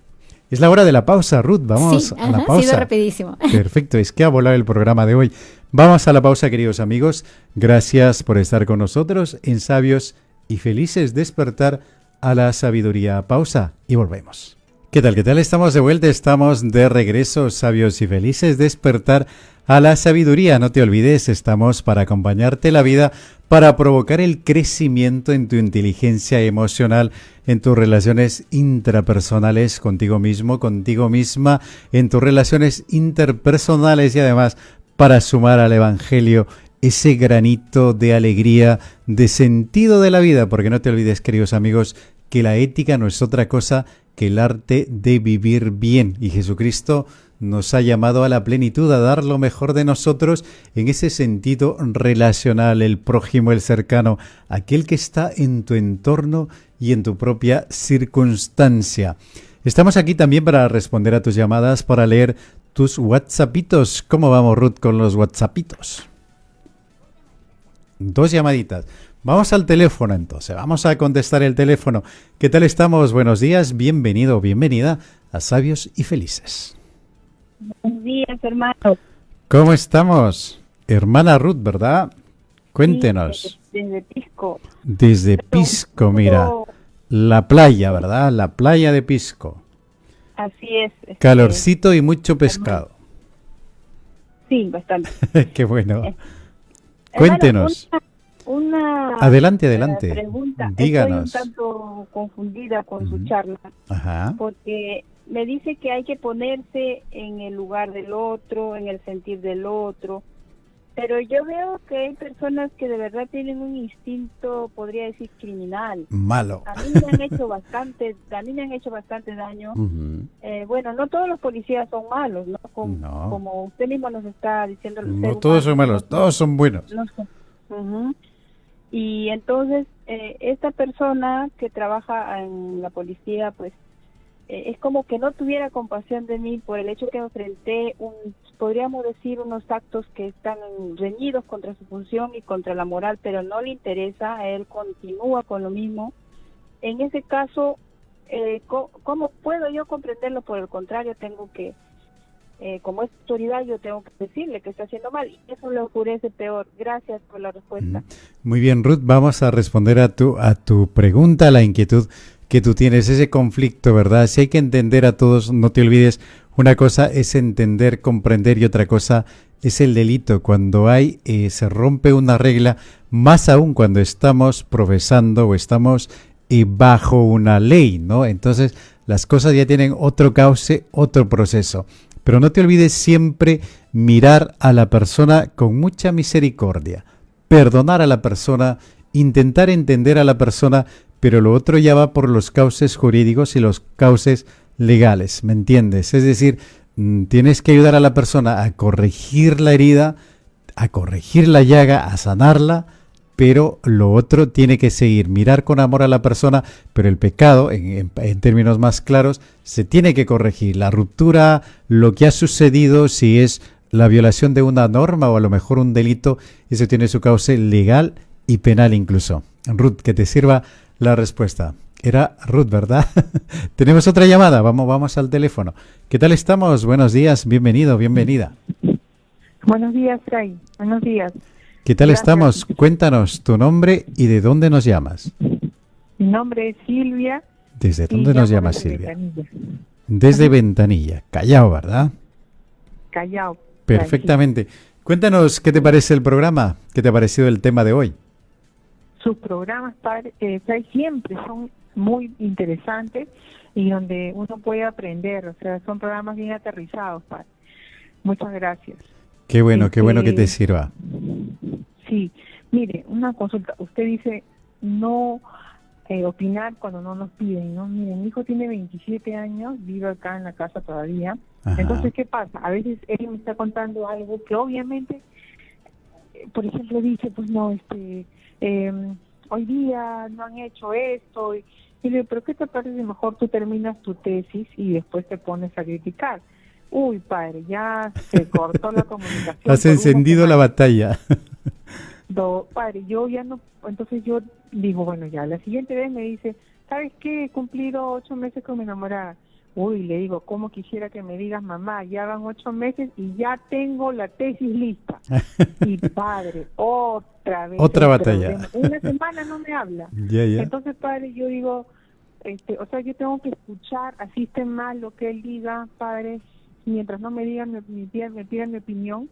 Speaker 1: Es la hora de la pausa, Ruth. Vamos a la pausa.
Speaker 2: Ha sido rapidísimo.
Speaker 1: Perfecto, es que ha volado el programa de hoy. Vamos a la pausa, queridos amigos. Gracias por estar con nosotros en Sabios y Felices, despertar a la sabiduría. Pausa y volvemos. ¿Qué tal? Estamos de vuelta, estamos de regreso, Sabios y Felices, despertar a la sabiduría. No te olvides, estamos para acompañarte en la vida, para provocar el crecimiento en tu inteligencia emocional, en tus relaciones intrapersonales contigo mismo, contigo misma, en tus relaciones interpersonales y además para sumar al Evangelio ese granito de alegría, de sentido de la vida, porque no te olvides, queridos amigos, que la ética no es otra cosa que el arte de vivir bien, y Jesucristo nos ha llamado a la plenitud, a dar lo mejor de nosotros en ese sentido relacional, el prójimo, el cercano, aquel que está en tu entorno y en tu propia circunstancia. Estamos aquí también para responder a tus llamadas, para leer tus WhatsAppitos. ¿Cómo vamos, Ruth, con los WhatsAppitos? 2 llamaditas. Vamos al teléfono entonces, vamos a contestar el teléfono. ¿Qué tal estamos? Buenos días, bienvenido, bienvenida a Sabios y Felices.
Speaker 3: Buenos días, hermano.
Speaker 1: ¿Cómo estamos? Hermana Ruth, ¿verdad? Cuéntenos.
Speaker 3: Sí, desde Pisco.
Speaker 1: Desde Pisco, mira. La playa, ¿verdad? La playa de Pisco.
Speaker 3: Así es.
Speaker 1: Calorcito y mucho pescado.
Speaker 3: Sí, bastante.
Speaker 1: Qué bueno. Cuéntenos. Adelante.
Speaker 3: Pregunta.
Speaker 1: Díganos.
Speaker 3: Estoy un tanto confundida con su charla.
Speaker 1: Ajá.
Speaker 3: Porque me dice que hay que ponerse en el lugar del otro, en el sentir del otro. Pero yo veo que hay personas que de verdad tienen un instinto, podría decir, criminal.
Speaker 1: Malo.
Speaker 3: A mí me han hecho bastante daño. Bueno, no todos los policías son malos, ¿no? Como usted mismo nos está diciendo.
Speaker 1: No todos son malos, todos son buenos.
Speaker 3: Y entonces, esta persona que trabaja en la policía, pues, es como que no tuviera compasión de mí por el hecho que enfrenté podríamos decir, unos actos que están reñidos contra su función y contra la moral, pero no le interesa, él continúa con lo mismo. En ese caso, ¿cómo puedo yo comprenderlo? Por el contrario, tengo que, como es autoridad, yo tengo que decirle que está haciendo mal, y eso le oscurece peor. Gracias por la respuesta.
Speaker 1: Muy bien, Ruth, vamos a responder a tu pregunta, a la inquietud que tú tienes, ese conflicto, ¿verdad? Si hay que entender a todos, no te olvides, una cosa es entender, comprender, y otra cosa es el delito. Cuando se rompe una regla, más aún cuando estamos profesando o estamos bajo una ley, ¿no? Entonces las cosas ya tienen otro cauce, otro proceso. Pero no te olvides siempre mirar a la persona con mucha misericordia, perdonar a la persona, intentar entender a la persona, pero lo otro ya va por los cauces jurídicos y los cauces legales, ¿me entiendes? Es decir, tienes que ayudar a la persona a corregir la herida, a corregir la llaga, a sanarla, pero lo otro tiene que seguir, mirar con amor a la persona, pero el pecado, en términos más claros, se tiene que corregir. La ruptura, lo que ha sucedido, si es la violación de una norma o a lo mejor un delito, eso tiene su cauce legal y penal incluso. Ruth, que te sirva la respuesta. Era Ruth, ¿verdad? Tenemos otra llamada, vamos al teléfono. ¿Qué tal estamos? Buenos días, bienvenido, bienvenida.
Speaker 4: Buenos días, Fray. Buenos días.
Speaker 1: ¿Qué tal estamos? Cuéntanos tu nombre y de dónde nos llamas.
Speaker 4: Mi nombre es Silvia.
Speaker 1: ¿Desde dónde nos llamas, Silvia? Ventanilla. Desde Ventanilla, Callao, ¿verdad?
Speaker 4: Callao.
Speaker 1: Perfectamente. Cuéntanos, ¿qué te parece el programa? ¿Qué te ha parecido el tema de hoy?
Speaker 4: Sus programas, Fray, siempre son muy interesantes y donde uno puede aprender, o sea, son programas bien aterrizados, padre. Muchas gracias.
Speaker 1: Qué bueno que te sirva.
Speaker 4: Sí, mire, una consulta. Usted dice no opinar cuando no nos piden, ¿no? Mire, mi hijo tiene 27 años, vive acá en la casa todavía. Ajá. Entonces, ¿qué pasa? A veces él me está contando algo que obviamente, por ejemplo, dice, pues no, hoy día no han hecho esto, y le digo, pero ¿qué te parece? Mejor tú terminas tu tesis y después te pones a criticar. Uy, padre, ya se cortó la comunicación.
Speaker 1: Has encendido la batalla.
Speaker 4: Padre, yo ya no, entonces yo digo, bueno, ya, la siguiente vez me dice, ¿sabes qué? He cumplido 8 meses con mi enamorada. Uy, le digo, ¿cómo quisiera que me digas, mamá? Ya van 8 meses y ya tengo la tesis lista. Y padre, otra vez.
Speaker 1: Otra batalla.
Speaker 4: Una semana no me habla.
Speaker 1: Yeah.
Speaker 4: Entonces, padre, yo digo, o sea, yo tengo que escuchar, así esté mal lo que él diga, padre, mientras no me digan, me pidan mi opinión.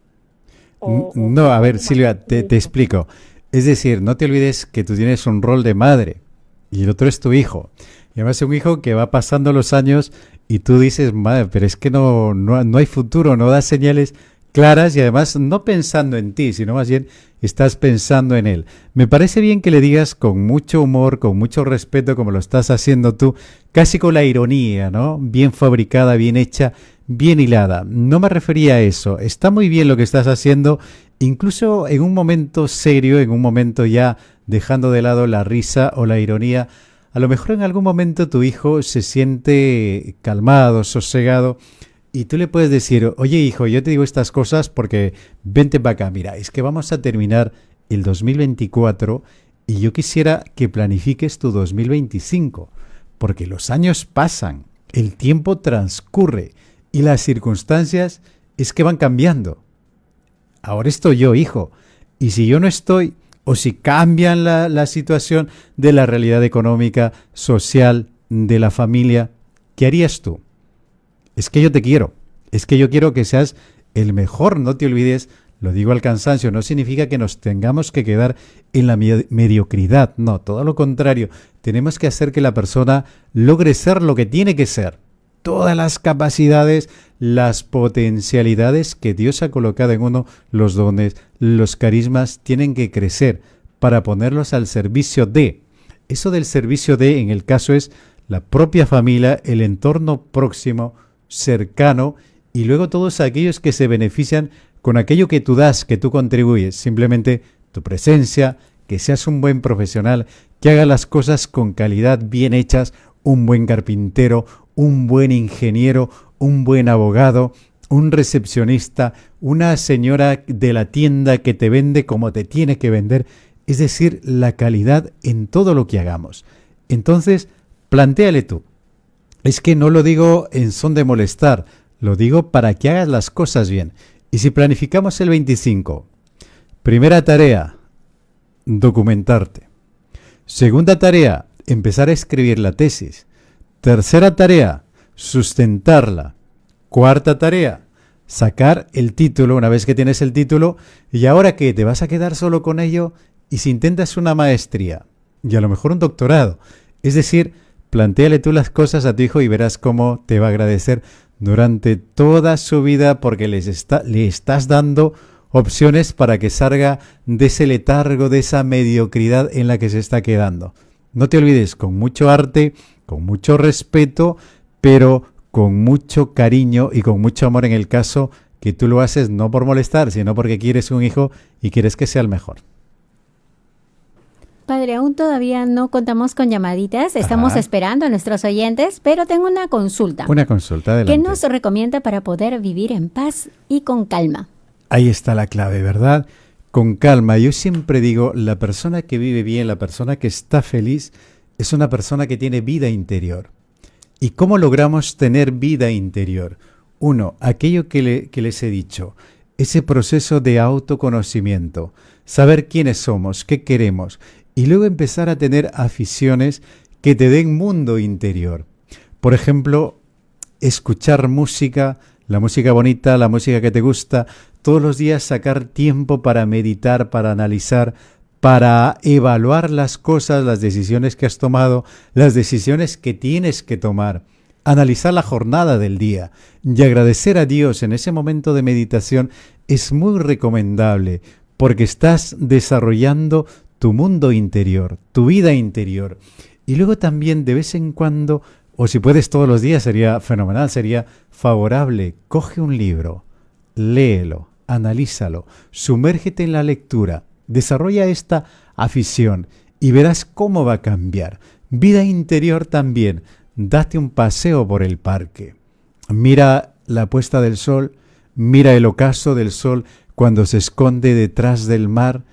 Speaker 1: No, a ver, Silvia, te explico. Es decir, no te olvides que tú tienes un rol de madre y el otro es tu hijo. Y además es un hijo que va pasando los años y tú dices, madre, pero es que no hay futuro, no das señales claras y además no pensando en ti, sino más bien estás pensando en él. Me parece bien que le digas con mucho humor, con mucho respeto, como lo estás haciendo tú, casi con la ironía, ¿no? Bien fabricada, bien hecha, bien hilada. No me refería a eso. Está muy bien lo que estás haciendo, incluso en un momento serio, en un momento ya dejando de lado la risa o la ironía. A lo mejor en algún momento tu hijo se siente calmado, sosegado, y tú le puedes decir, oye hijo, yo te digo estas cosas porque vente para acá, mira, es que vamos a terminar el 2024 y yo quisiera que planifiques tu 2025, porque los años pasan, el tiempo transcurre y las circunstancias es que van cambiando. Ahora estoy yo, hijo, y si yo no estoy, o si cambian la situación de la realidad económica, social, de la familia, ¿qué harías tú? Es que yo te quiero, es que yo quiero que seas el mejor, no te olvides, lo digo al cansancio, no significa que nos tengamos que quedar en la mediocridad, no, todo lo contrario, tenemos que hacer que la persona logre ser lo que tiene que ser. todas las capacidades, las potencialidades que Dios ha colocado en uno, los dones, los carismas, tienen que crecer para ponerlos al servicio de. Eso del servicio de, en el caso, es la propia familia, el entorno próximo, cercano, y luego todos aquellos que se benefician con aquello que tú das, que tú contribuyes. Simplemente tu presencia, que seas un buen profesional, que hagas las cosas con calidad, bien hechas, un buen carpintero, un buen ingeniero, un buen abogado, un recepcionista, una señora de la tienda que te vende como te tiene que vender, es decir, la calidad en todo lo que hagamos. Entonces, plantéale tú. Es que no lo digo en son de molestar, lo digo para que hagas las cosas bien. Y si planificamos el 25, primera tarea, documentarte. Segunda tarea, empezar a escribir la tesis. Tercera tarea, sustentarla. Cuarta tarea, sacar el título una vez que tienes el título. ¿Y ahora qué? ¿Te vas a quedar solo con ello? Y si intentas una maestría y a lo mejor un doctorado. Es decir, plantéale tú las cosas a tu hijo y verás cómo te va a agradecer durante toda su vida, porque le estás dando opciones para que salga de ese letargo, de esa mediocridad en la que se está quedando. No te olvides, con mucho arte, con mucho respeto, pero con mucho cariño y con mucho amor, en el caso que tú lo haces no por molestar, sino porque quieres un hijo y quieres que sea el mejor.
Speaker 2: Padre, aún todavía no contamos con llamaditas, estamos esperando a nuestros oyentes, pero tengo una consulta.
Speaker 1: Una consulta, adelante.
Speaker 2: ¿Qué nos recomienda para poder vivir en paz y con calma?
Speaker 1: Ahí está la clave, ¿verdad? Con calma. Yo siempre digo, la persona que vive bien, la persona que está feliz, es una persona que tiene vida interior. ¿Y cómo logramos tener vida interior? Uno, aquello que les he dicho, ese proceso de autoconocimiento, saber quiénes somos, qué queremos, y luego empezar a tener aficiones que te den mundo interior. Por ejemplo, escuchar música, la música bonita, la música que te gusta, todos los días sacar tiempo para meditar, para analizar, para evaluar las cosas, las decisiones que has tomado, las decisiones que tienes que tomar, analizar la jornada del día y agradecer a Dios en ese momento de meditación es muy recomendable, porque estás desarrollando tu mundo interior, tu vida interior. Y luego también de vez en cuando, o si puedes todos los días, sería fenomenal, sería favorable, coge un libro, léelo, analízalo, sumérgete en la lectura, desarrolla esta afición y verás cómo va a cambiar. Vida interior también, date un paseo por el parque, mira la puesta del sol, mira el ocaso del sol cuando se esconde detrás del mar,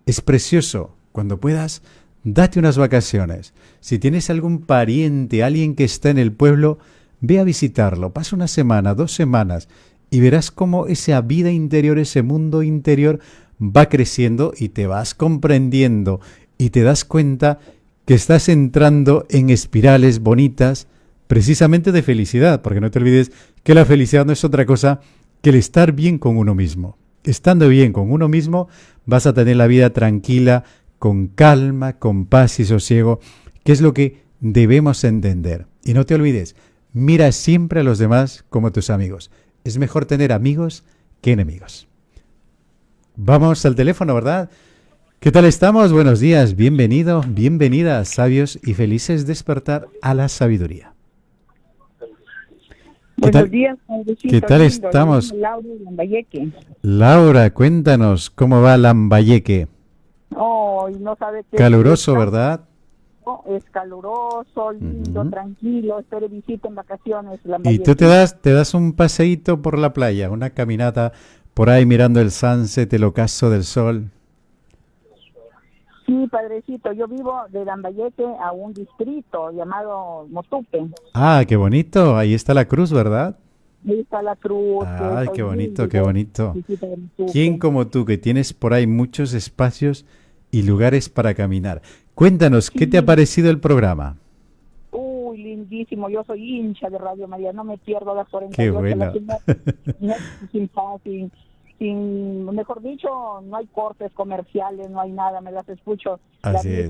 Speaker 1: es precioso. Cuando puedas, date unas vacaciones. Si tienes algún pariente, alguien que está en el pueblo, ve a visitarlo, pasa una semana, 2 semanas, y verás cómo esa vida interior, ese mundo interior va creciendo y te vas comprendiendo y te das cuenta que estás entrando en espirales bonitas precisamente de felicidad, porque no te olvides que la felicidad no es otra cosa que el estar bien con uno mismo. Estando bien con uno mismo, vas a tener la vida tranquila, con calma, con paz y sosiego, que es lo que debemos entender. Y no te olvides, mira siempre a los demás como tus amigos. Es mejor tener amigos que enemigos. Vamos al teléfono, ¿verdad? ¿Qué tal estamos? Buenos días, bienvenido, bienvenida a Sabios y Felices Despertar a la Sabiduría.
Speaker 4: Buenos días, padrecito.
Speaker 1: ¿Qué tal estamos?
Speaker 4: Laura de Lambayeque.
Speaker 1: Laura, cuéntanos, ¿cómo va Lambayeque?
Speaker 4: Oh, y no sabe qué.
Speaker 1: Caluroso, ¿verdad?
Speaker 4: No, es caluroso, lindo, tranquilo. Espero visita en vacaciones.
Speaker 1: Y tú te das un paseíto por la playa, una caminata por ahí mirando el sunset, el ocaso del sol.
Speaker 4: Sí, padrecito, yo vivo de Lambayeque a un distrito llamado Motupe.
Speaker 1: Ah, qué bonito, ahí está la cruz, ¿verdad?
Speaker 4: Ahí está la cruz.
Speaker 1: Ay, qué bonito, qué bonito. ¿Quién como tú, que tienes por ahí muchos espacios y lugares para caminar? Cuéntanos, ¿qué te ha parecido el programa?
Speaker 4: Uy, lindísimo, yo soy hincha de Radio María, no me pierdo las 48.
Speaker 1: Qué bueno.
Speaker 4: Mejor dicho, no hay cortes comerciales, no hay nada, me las escucho.
Speaker 1: Así es,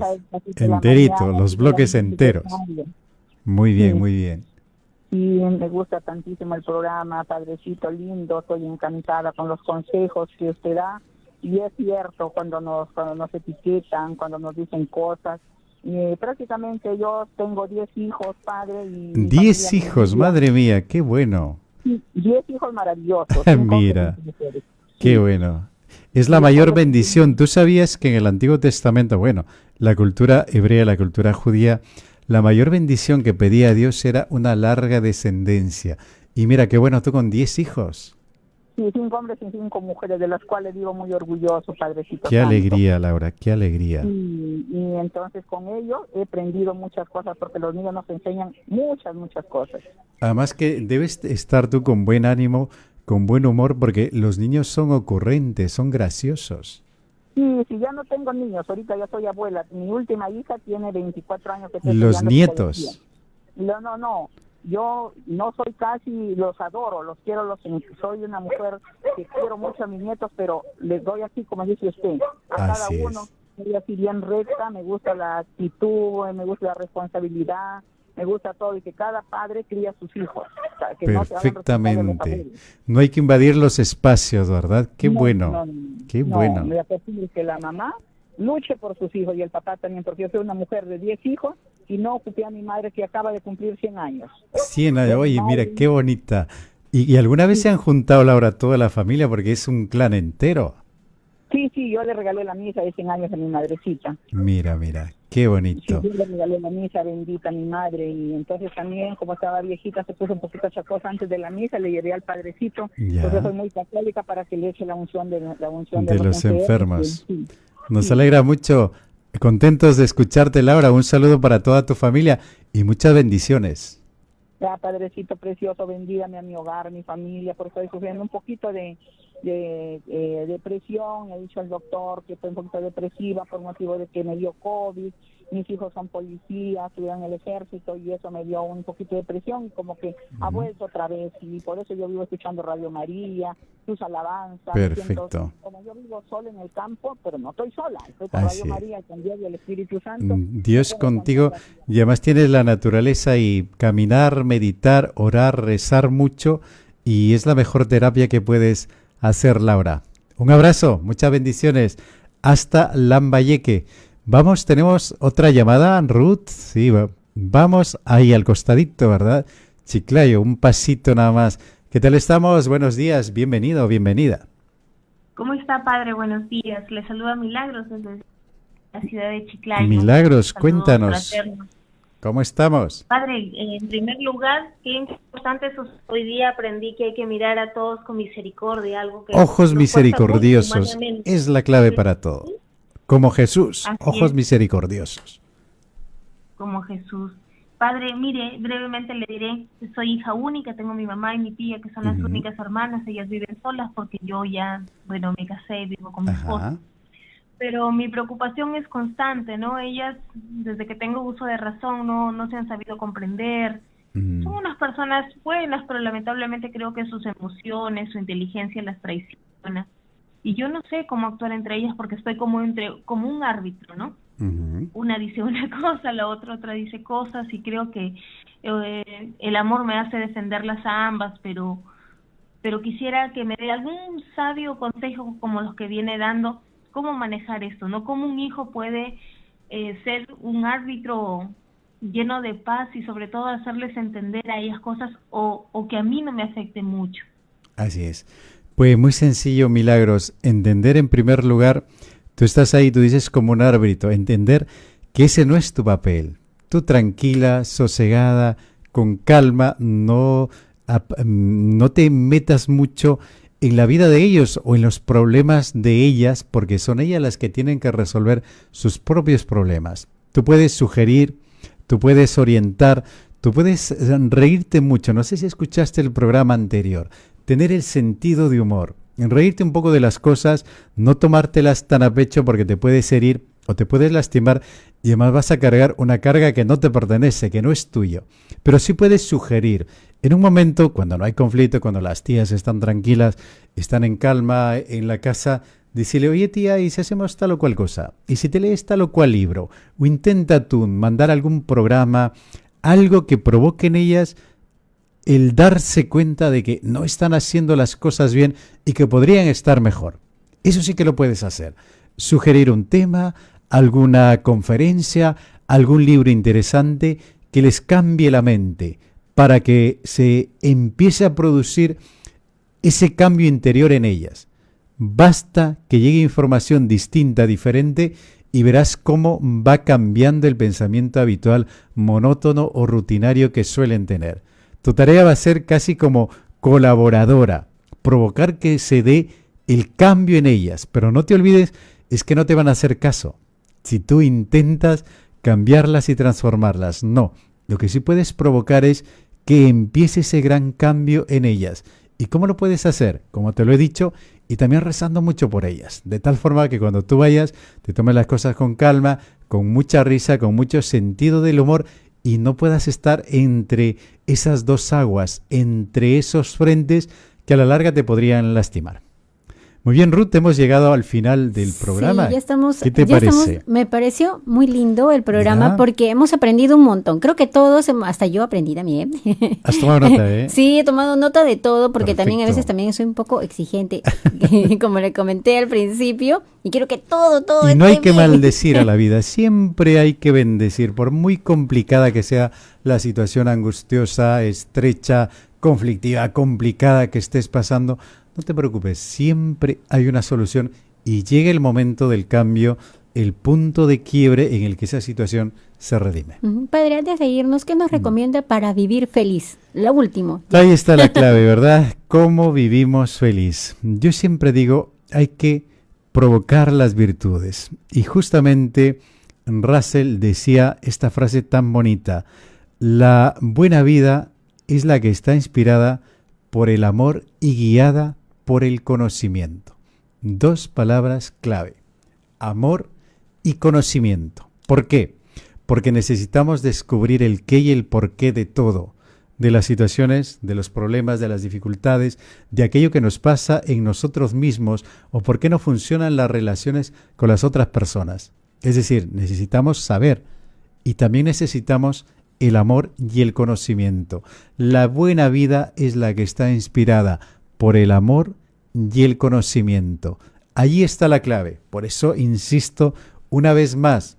Speaker 1: enterito, los bloques enteros. Muy bien, muy bien.
Speaker 4: Sí, me gusta tantísimo el programa, padrecito lindo, estoy encantada con los consejos que usted da. Y es cierto, cuando nos etiquetan, cuando nos dicen cosas. Prácticamente yo tengo 10 hijos, padre. Y
Speaker 1: 10 hijos, madre mía, qué bueno.
Speaker 4: 10 hijos maravillosos.
Speaker 1: Mira, qué bueno. Es la mayor bendición. ¿Tú sabías que en el Antiguo Testamento, bueno, la cultura hebrea, la cultura judía, la mayor bendición que pedía a Dios era una larga descendencia? Y mira, qué bueno, tú con 10 hijos.
Speaker 4: Sí, 5 hombres y 5 mujeres, de las cuales vivo muy orgulloso, padrecito.
Speaker 1: Qué alegría, Laura, qué alegría.
Speaker 4: Y entonces con ellos he aprendido muchas cosas, porque los niños nos enseñan muchas cosas.
Speaker 1: Además que debes estar tú con buen ánimo, con buen humor, porque los niños son ocurrentes, son graciosos.
Speaker 4: Sí, ya no tengo niños, ahorita ya soy abuela. Mi última hija tiene 24 años.
Speaker 1: Los nietos.
Speaker 4: No. Yo no soy casi, los adoro, los quiero, soy una mujer que quiero mucho a mis nietos, pero les doy así, como dice usted, a
Speaker 1: así
Speaker 4: cada uno, soy así bien recta, me gusta la actitud, me gusta la responsabilidad, me gusta todo, y que cada padre cría a sus hijos. O sea, que
Speaker 1: perfectamente. No hay que invadir los espacios, ¿verdad? Qué bueno. Qué bueno.
Speaker 4: Me apetece que la mamá luche por sus hijos y el papá también, porque yo soy una mujer de 10 hijos y no ocupé a mi madre, que acaba de cumplir 100 años.
Speaker 1: 100 años, oye, mira, qué bonita. ¿Y alguna vez se han juntado, Laura, toda la familia? Porque es un clan entero.
Speaker 4: Sí, yo le regalé la misa de 100 años a mi madrecita.
Speaker 1: Mira, qué bonito.
Speaker 4: Sí, yo le regalé la misa bendita a mi madre, y entonces también, como estaba viejita, se puso un poquito chacosa antes de la misa, le llevé al padrecito, porque yo soy muy católica, para que le eche la unción de
Speaker 1: los enfermos.
Speaker 4: Sí.
Speaker 1: Nos alegra mucho, contentos de escucharte, Laura. Un saludo para toda tu familia y muchas bendiciones.
Speaker 4: Ya, padrecito precioso, bendígame a mi hogar, a mi familia, porque estoy sufriendo un poquito de depresión. He dicho al doctor que estoy un poquito depresiva por motivo de que me dio COVID. Mis hijos son policías, estuvieron en el ejército, y eso me dio un poquito de depresión, y como que ha vuelto otra vez, y por eso yo vivo escuchando Radio María, tus alabanzas.
Speaker 1: Perfecto.
Speaker 4: Como yo vivo sola en el campo, pero no estoy sola, estoy con Radio María, con Dios y el Espíritu Santo.
Speaker 1: Dios contigo, y además tienes la naturaleza, y caminar, meditar, orar, rezar mucho, y es la mejor terapia que puedes hacer, Laura. Un abrazo, muchas bendiciones. Hasta Lambayeque. Vamos, tenemos otra llamada, Ruth. Sí, vamos ahí al costadito, ¿verdad? Chiclayo, un pasito nada más. ¿Qué tal estamos? Buenos días, bienvenido o bienvenida.
Speaker 5: ¿Cómo está, padre? Buenos días. Le saluda Milagros desde la ciudad de Chiclayo.
Speaker 1: Milagros, cuéntanos. ¿Cómo estamos?
Speaker 5: Padre, en primer lugar, qué importante es, hoy día aprendí que hay que mirar a todos con misericordia, algo que
Speaker 1: ojos misericordiosos es la clave para todo. Como Jesús, así ojos misericordiosos.
Speaker 5: Como Jesús. Padre, mire, brevemente le diré que soy hija única, tengo mi mamá y mi tía, que son las únicas hermanas. Ellas viven solas porque yo ya, me casé y vivo con mi esposo. Pero mi preocupación es constante, ¿no? Ellas, desde que tengo uso de razón, no se han sabido comprender. Son unas personas buenas, pero lamentablemente creo que sus emociones, su inteligencia las traiciona. Y yo no sé cómo actuar entre ellas, porque estoy como un árbitro, ¿no? Una dice una cosa, la otra dice cosas, y creo que el amor me hace defenderlas a ambas, pero quisiera que me dé algún sabio consejo como los que viene dando, cómo manejar esto, ¿no? Cómo un hijo puede ser un árbitro lleno de paz, y sobre todo hacerles entender a ellas cosas o que a mí no me afecte mucho.
Speaker 1: Así es. Pues muy sencillo, Milagros. Entender en primer lugar, tú estás ahí, tú dices como un árbitro, entender que ese no es tu papel. Tú tranquila, sosegada, con calma, no te metas mucho en la vida de ellos o en los problemas de ellas, porque son ellas las que tienen que resolver sus propios problemas. Tú puedes sugerir, tú puedes orientar, tú puedes reírte mucho. No sé si escuchaste el programa anterior. Tener el sentido de humor, reírte un poco de las cosas, no tomártelas tan a pecho, porque te puedes herir o te puedes lastimar, y además vas a cargar una carga que no te pertenece, que no es tuyo. Pero sí puedes sugerir, en un momento cuando no hay conflicto, cuando las tías están tranquilas, están en calma en la casa, decirle: oye tía, ¿y si hacemos tal o cual cosa? ¿Y si te lees tal o cual libro? O intenta tú mandar algún programa, algo que provoque en ellas el darse cuenta de que no están haciendo las cosas bien y que podrían estar mejor. Eso sí que lo puedes hacer. Sugerir un tema, alguna conferencia, algún libro interesante que les cambie la mente para que se empiece a producir ese cambio interior en ellas. Basta que llegue información distinta, diferente, y verás cómo va cambiando el pensamiento habitual, monótono o rutinario que suelen tener. Tu tarea va a ser casi como colaboradora, provocar que se dé el cambio en ellas, pero no te olvides, es que no te van a hacer caso si tú intentas cambiarlas y transformarlas. No, lo que sí puedes provocar es que empiece ese gran cambio en ellas. ¿Y cómo lo puedes hacer? Como te lo he dicho, y también rezando mucho por ellas, de tal forma que cuando tú vayas, te tomes las cosas con calma, con mucha risa, con mucho sentido del humor, y no puedas estar entre esas dos aguas, entre esos frentes que a la larga te podrían lastimar. Muy bien, Ruth, hemos llegado al final del programa.
Speaker 2: Sí, ya estamos.
Speaker 1: ¿Qué te parece?
Speaker 2: Me pareció muy lindo el programa porque hemos aprendido un montón. Creo que todos, hasta yo aprendí también.
Speaker 1: ¿Has tomado nota,
Speaker 2: Sí, he tomado nota de todo porque
Speaker 1: Perfecto.
Speaker 2: también a veces también soy un poco exigente, como le comenté al principio, y quiero que todo
Speaker 1: Y no hay
Speaker 2: esté
Speaker 1: que
Speaker 2: bien.
Speaker 1: maldecir a la vida, siempre hay que bendecir, por muy complicada que sea la situación angustiosa, estrecha, conflictiva, complicada que estés pasando. No te preocupes, siempre hay una solución y llega el momento del cambio, el punto de quiebre en el que esa situación se redime.
Speaker 2: Padre, antes de irnos, ¿qué nos recomienda para vivir feliz? Lo último.
Speaker 1: Ahí está la clave, ¿verdad? ¿Cómo vivimos feliz? Yo siempre digo, hay que provocar las virtudes. Y justamente Russell decía esta frase tan bonita: la buena vida es la que está inspirada por el amor y guiada por el conocimiento. Dos palabras clave: amor y conocimiento. ¿Por qué? Porque necesitamos descubrir el qué y el por qué de todo, de las situaciones, de los problemas, de las dificultades, de aquello que nos pasa en nosotros mismos o por qué no funcionan las relaciones con las otras personas. Es decir, necesitamos saber y también necesitamos el amor y el conocimiento. La buena vida es la que está inspirada por el amor y el conocimiento. Allí está la clave. Por eso insisto una vez más,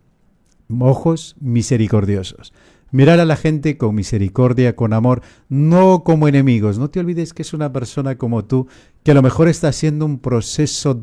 Speaker 1: ojos misericordiosos. Mirar a la gente con misericordia, con amor, no como enemigos. No te olvides que es una persona como tú, que a lo mejor está haciendo un proceso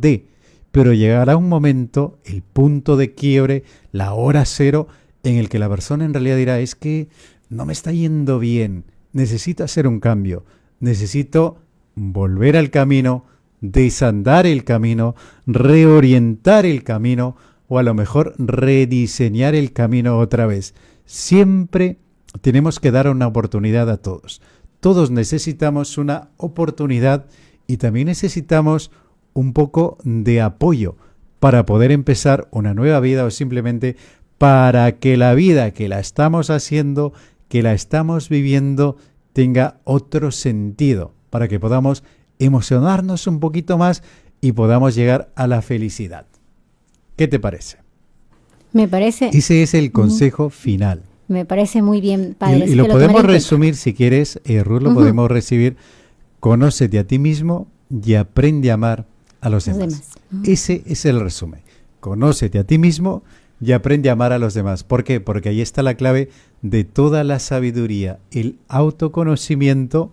Speaker 1: pero llegará un momento, el punto de quiebre, la hora cero, en el que la persona en realidad dirá, es que no me está yendo bien, necesito hacer un cambio, necesito volver al camino, desandar el camino, reorientar el camino o a lo mejor rediseñar el camino otra vez. Siempre tenemos que dar una oportunidad a todos. Todos necesitamos una oportunidad y también necesitamos un poco de apoyo para poder empezar una nueva vida o simplemente para que la vida que la estamos haciendo, que la estamos viviendo, tenga otro sentido, para que podamos emocionarnos un poquito más y podamos llegar a la felicidad. ¿Qué te parece?
Speaker 2: Me parece.
Speaker 1: Ese es el consejo final.
Speaker 2: Me parece muy bien, padre.
Speaker 1: Y lo podemos resumir, si quieres, Ruth, lo podemos recibir: conócete a ti mismo y aprende a amar a los demás. Ese es el resumen. Conócete a ti mismo y aprende a amar a los demás. ¿Por qué? Porque ahí está la clave de toda la sabiduría, el autoconocimiento,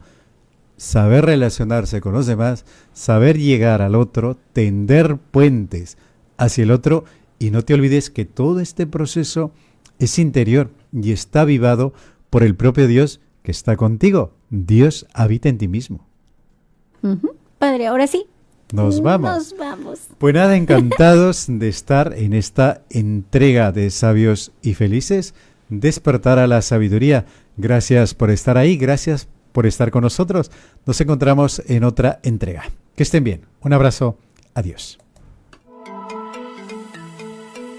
Speaker 1: saber relacionarse con los demás, saber llegar al otro, tender puentes hacia el otro, y no te olvides que todo este proceso es interior y está avivado por el propio Dios que está contigo. Dios habita en ti mismo.
Speaker 2: Padre, ahora sí.
Speaker 1: Nos vamos.
Speaker 2: Nos vamos.
Speaker 1: Pues nada, encantados de estar en esta entrega de Sabios y Felices, despertar a la sabiduría. Gracias por estar ahí, gracias por estar con nosotros. Nos encontramos en otra entrega. Que estén bien. Un abrazo. Adiós.